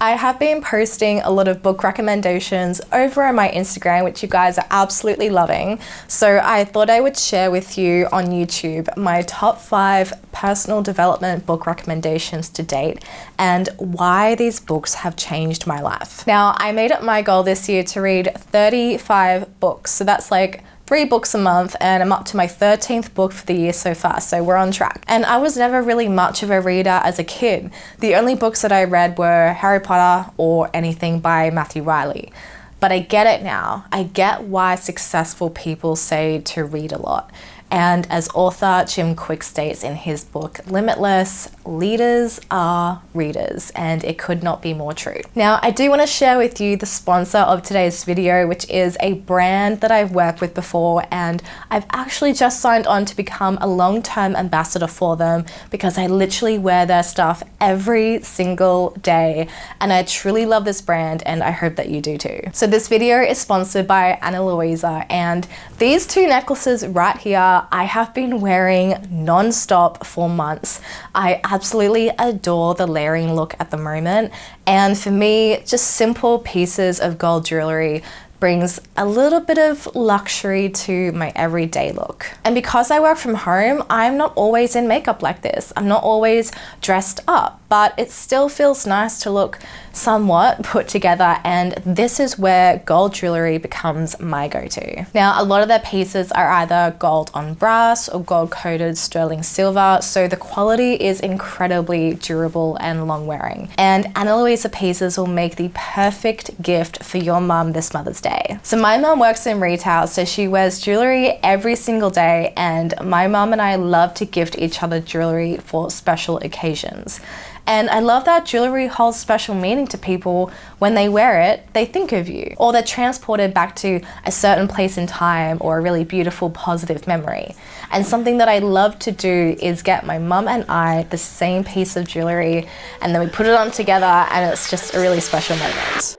I have been posting a lot of book recommendations over on my Instagram, which you guys are absolutely loving. So I thought I would share with you on YouTube my top 5 personal development book recommendations to date and why these books have changed my life. Now, I made it my goal this year to read 35 books. So that's like 3 books a month, and I'm up to my 13th book for the year so far, so we're on track. And I was never really much of a reader as a kid. The only books that I read were Harry Potter or anything by Matthew Riley. But I get it now. I get why successful people say to read a lot. And as author Jim Kwik states in his book Limitless, leaders are readers, and it could not be more true. Now, I do want to share with you the sponsor of today's video, which is a brand that I've worked with before, and I've actually just signed on to become a long-term ambassador for them because I literally wear their stuff every single day, and I truly love this brand, and I hope that you do too. So this video is sponsored by Ana Luisa, and these 2 necklaces right here I have been wearing non-stop for months. I absolutely adore the layering look at the moment, and for me, just simple pieces of gold jewelry brings a little bit of luxury to my everyday look. And because I work from home, I'm not always in makeup like this. I'm not always dressed up, but it still feels nice to look somewhat put together, and this is where gold jewelry becomes my go-to. Now, a lot of their pieces are either gold on brass or gold coated sterling silver, so the quality is incredibly durable and long wearing. And Ana Luisa pieces will make the perfect gift for your mum this Mother's Day. So my mum works in retail, so she wears jewelry every single day, and my mum and I love to gift each other jewelry for special occasions. And I love that jewelry holds special meaning to people. When they wear it, they think of you, or they're transported back to a certain place in time or a really beautiful, positive memory. And something that I love to do is get my mum and I the same piece of jewelry, and then we put it on together, and it's just a really special moment.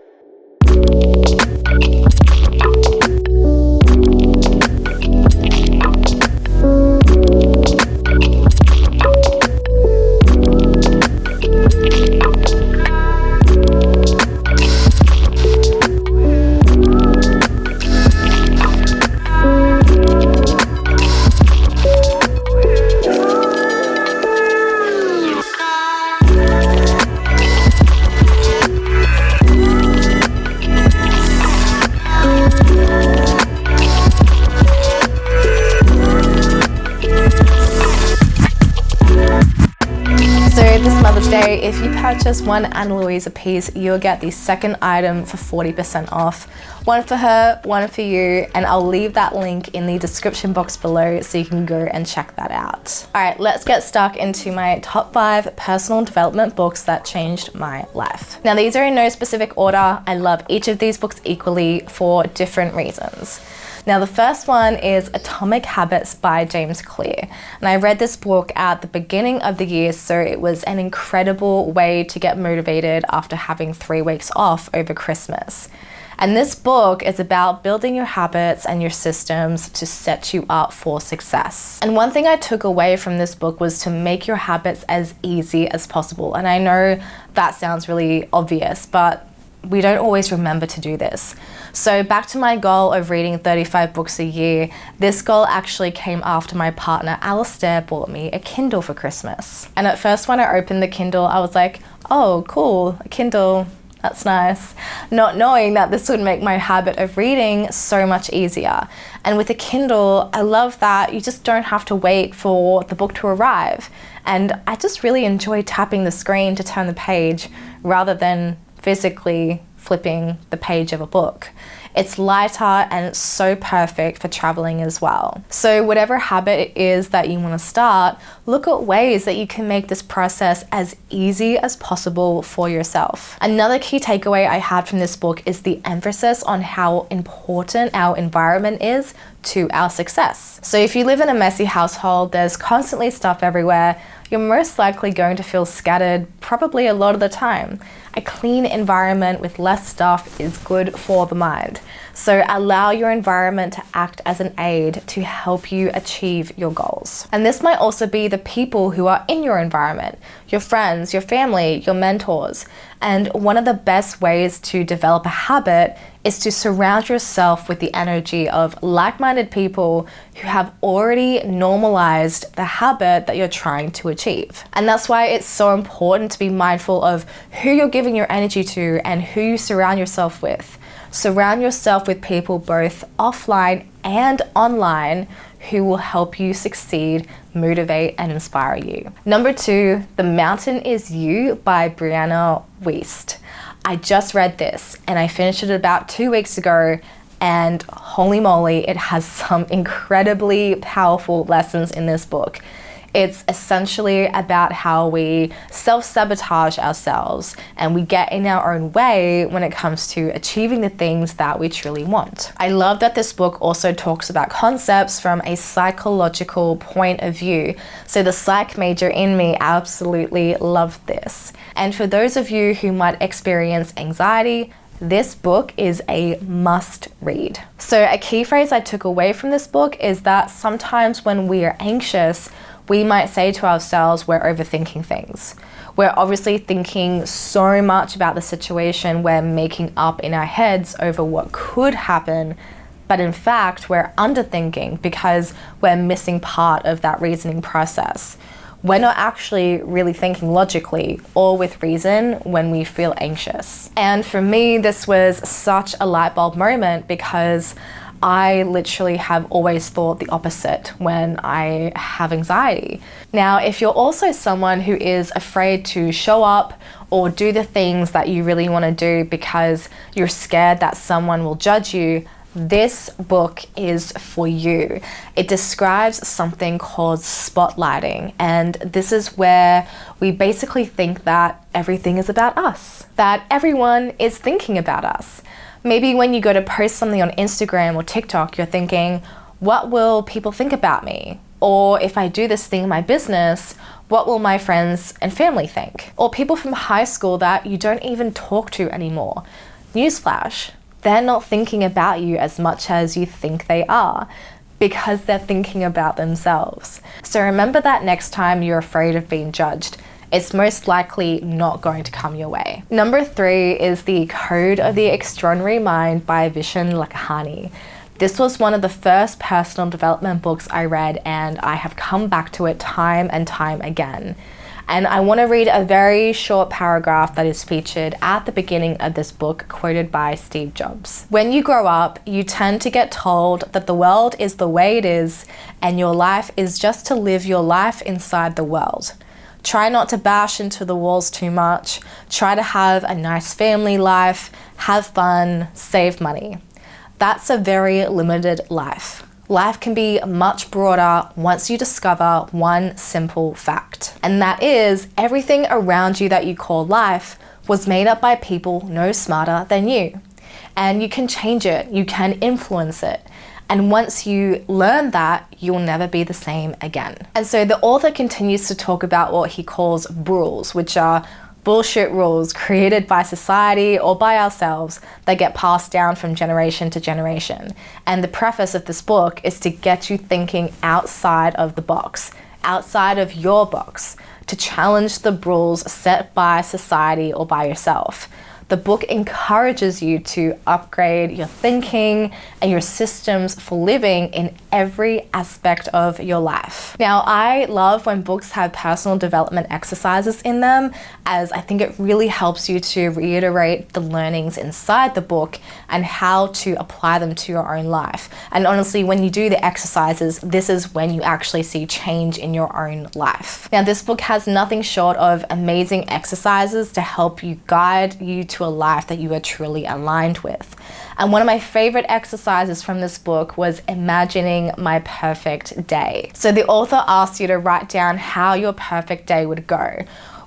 If you purchase one Ana Luisa piece, you'll get the second item for 40% off. One for her, one for you, and I'll leave that link in the description box below so you can go and check that out. All right, let's get stuck into my top 5 personal development books that changed my life. Now, these are in no specific order. I love each of these books equally for different reasons. Now, the first one is Atomic Habits by James Clear. And I read this book at the beginning of the year, so it was an incredible way to get motivated after having 3 weeks off over Christmas. And this book is about building your habits and your systems to set you up for success. And one thing I took away from this book was to make your habits as easy as possible. And I know that sounds really obvious, but we don't always remember to do this. So back to my goal of reading 35 books a year, this goal actually came after my partner Alistair bought me a Kindle for Christmas. And at first when I opened the Kindle, I was like, oh cool, a Kindle, that's nice. Not knowing that this would make my habit of reading so much easier. And with a Kindle, I love that you just don't have to wait for the book to arrive. And I just really enjoy tapping the screen to turn the page rather than physically flipping the page of a book. It's lighter and it's so perfect for traveling as well. So whatever habit it is that you want to start, look at ways that you can make this process as easy as possible for yourself. Another key takeaway I had from this book is the emphasis on how important our environment is to our success. So if you live in a messy household, there's constantly stuff everywhere, you're most likely going to feel scattered probably a lot of the time. a clean environment with less stuff is good for the mind. So allow your environment to act as an aid to help you achieve your goals. And this might also be the people who are in your environment, your friends, your family, your mentors. And one of the best ways to develop a habit is to surround yourself with the energy of like-minded people who have already normalized the habit that you're trying to achieve. And that's why it's so important to be mindful of who you're giving your energy to and who you surround yourself with. Surround yourself with people both offline and online who will help you succeed, motivate, and inspire you. Number 2, The Mountain Is You by Brianna Wiest. I just read this and I finished it about 2 weeks ago, and holy moly, it has some incredibly powerful lessons in this book. It's essentially about how we self-sabotage ourselves and we get in our own way when it comes to achieving the things that we truly want. I love that this book also talks about concepts from a psychological point of view. So the psych major in me absolutely loved this. And for those of you who might experience anxiety, this book is a must read. So a key phrase I took away from this book is that sometimes when we are anxious, we might say to ourselves we're overthinking things. We're obviously thinking so much about the situation, we're making up in our heads over what could happen, but in fact we're underthinking because we're missing part of that reasoning process. We're not actually really thinking logically or with reason when we feel anxious. And for me, this was such a light bulb moment because I literally have always thought the opposite when I have anxiety. Now, if you're also someone who is afraid to show up or do the things that you really want to do because you're scared that someone will judge you, this book is for you. It describes something called spotlighting, and this is where we basically think that everything is about us, that everyone is thinking about us. Maybe when you go to post something on Instagram or TikTok, you're thinking, what will people think about me? Or if I do this thing in my business, what will my friends and family think? Or people from high school that you don't even talk to anymore. Newsflash, they're not thinking about you as much as you think they are because they're thinking about themselves. So remember that next time you're afraid of being judged, it's most likely not going to come your way. Number 3 is The Code of the Extraordinary Mind by Vishen Lakhiani. This was one of the first personal development books I read, and I have come back to it time and time again. And I want to read a very short paragraph that is featured at the beginning of this book, quoted by Steve Jobs. When you grow up, you tend to get told that the world is the way it is, and your life is just to live your life inside the world. Try not to bash into the walls too much. Try to have a nice family life, have fun, save money. That's a very limited life. Life can be much broader once you discover one simple fact. And that is, everything around you that you call life was made up by people no smarter than you. And you can change it, you can influence it. And once you learn that, you'll never be the same again. And so the author continues to talk about what he calls rules, which are bullshit rules created by society or by ourselves that get passed down from generation to generation. And the preface of this book is to get you thinking outside of the box, outside of your box, to challenge the rules set by society or by yourself. The book encourages you to upgrade your thinking and your systems for living in every aspect of your life. Now, I love when books have personal development exercises in them, as I think it really helps you to reiterate the learnings inside the book and how to apply them to your own life. And honestly, when you do the exercises, this is when you actually see change in your own life. Now, this book has nothing short of amazing exercises to help you guide you to a life that you are truly aligned with. And one of my favorite exercises from this book was imagining my perfect day. So the author asks you to write down how your perfect day would go.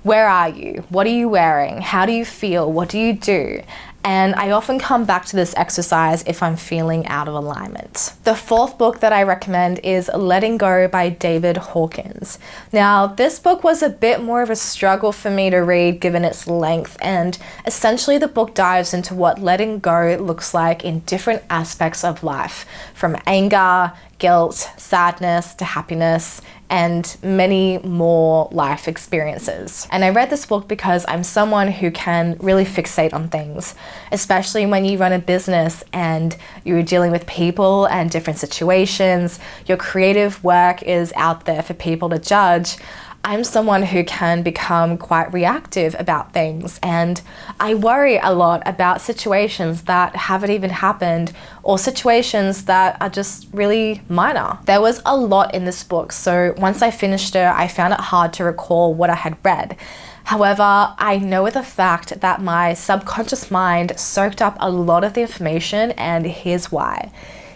Where are you? What are you wearing? How do you feel? What do you do? And I often come back to this exercise if I'm feeling out of alignment. The fourth book that I recommend is Letting Go by David Hawkins. Now, this book was a bit more of a struggle for me to read given its length, and essentially the book dives into what letting go looks like in different aspects of life, from anger, guilt, sadness to happiness, and many more life experiences. And I read this book because I'm someone who can really fixate on things, especially when you run a business and you're dealing with people and different situations. Your creative work is out there for people to judge. I'm someone who can become quite reactive about things, and I worry a lot about situations that haven't even happened or situations that are just really minor. There was a lot in this book, so once I finished it, I found it hard to recall what I had read. However, I know with a fact that my subconscious mind soaked up a lot of the information, and here's why.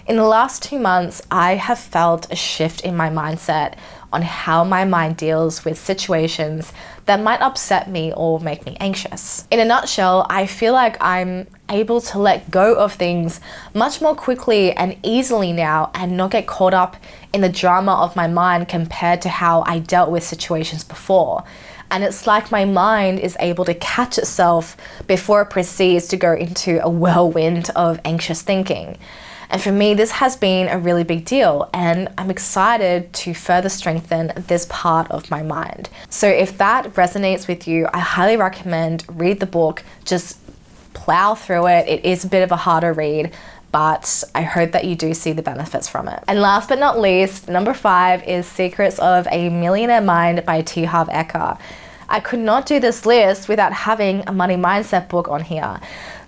In the last 2 months, I have felt a shift in my mindset on how my mind deals with situations that might upset me or make me anxious. In a nutshell, I feel like I'm able to let go of things much more quickly and easily now and not get caught up in the drama of my mind compared to how I dealt with situations before. And it's like my mind is able to catch itself before it proceeds to go into a whirlwind of anxious thinking. And for me, this has been a really big deal, and I'm excited to further strengthen this part of my mind. So if that resonates with you, I highly recommend read the book. Just plow through it. It is a bit of a harder read, but I hope that you do see the benefits from it. And last but not least, number 5 is Secrets of a Millionaire Mind by T. Harv Eker. I could not do this list without having a money mindset book on here.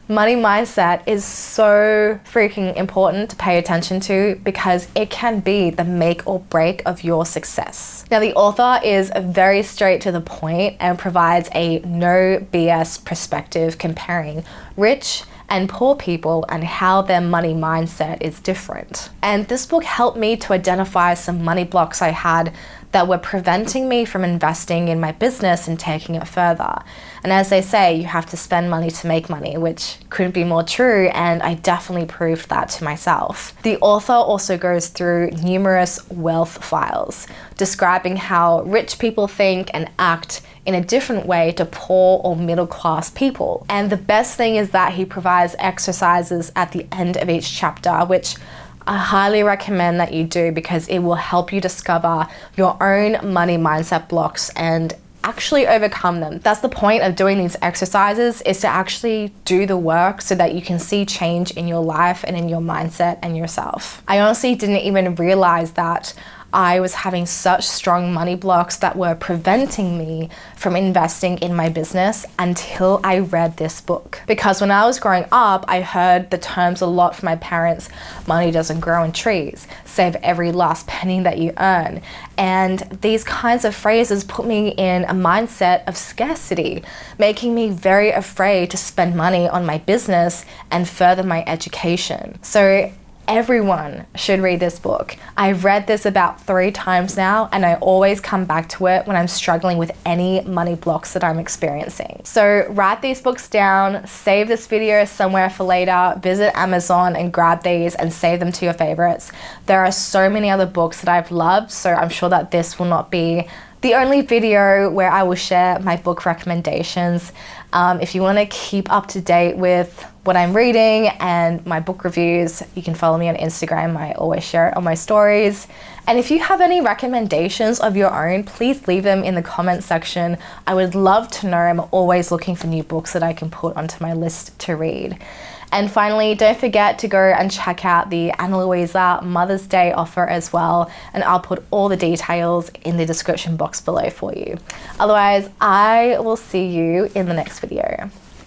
Money mindset is so freaking important to pay attention to because it can be the make or break of your success. Now, the author is very straight to the point and provides a no BS perspective comparing rich and poor people and how their money mindset is different. And this book helped me to identify some money blocks I had that were preventing me from investing in my business and taking it further. And as they say, you have to spend money to make money, which couldn't be more true, and I definitely proved that to myself. The author also goes through numerous wealth files, describing how rich people think and act in a different way to poor or middle class people. And the best thing is that he provides exercises at the end of each chapter, which I highly recommend that you do because it will help you discover your own money mindset blocks and actually overcome them. That's the point of doing these exercises, is to actually do the work so that you can see change in your life and in your mindset and yourself. I honestly didn't even realize that I was having such strong money blocks that were preventing me from investing in my business until I read this book. Because when I was growing up, I heard the terms a lot from my parents: money doesn't grow on trees, save every last penny that you earn. And these kinds of phrases put me in a mindset of scarcity, making me very afraid to spend money on my business and further my education. So everyone should read this book. I've read this about 3 times now, and I always come back to it when I'm struggling with any money blocks that I'm experiencing. So write these books down, save this video somewhere for later, visit Amazon and grab these and save them to your favorites. There are so many other books that I've loved, so I'm sure that this will not be the only video where I will share my book recommendations. If you want to keep up to date with what I'm reading and my book reviews, you can follow me on Instagram. I always share it on my stories. And if you have any recommendations of your own, please leave them in the comment section. I would love to know. I'm always looking for new books that I can put onto my list to read. And finally, don't forget to go and check out the Ana Luisa Mother's Day offer as well. And I'll put all the details in the description box below for you. Otherwise, I will see you in the next video.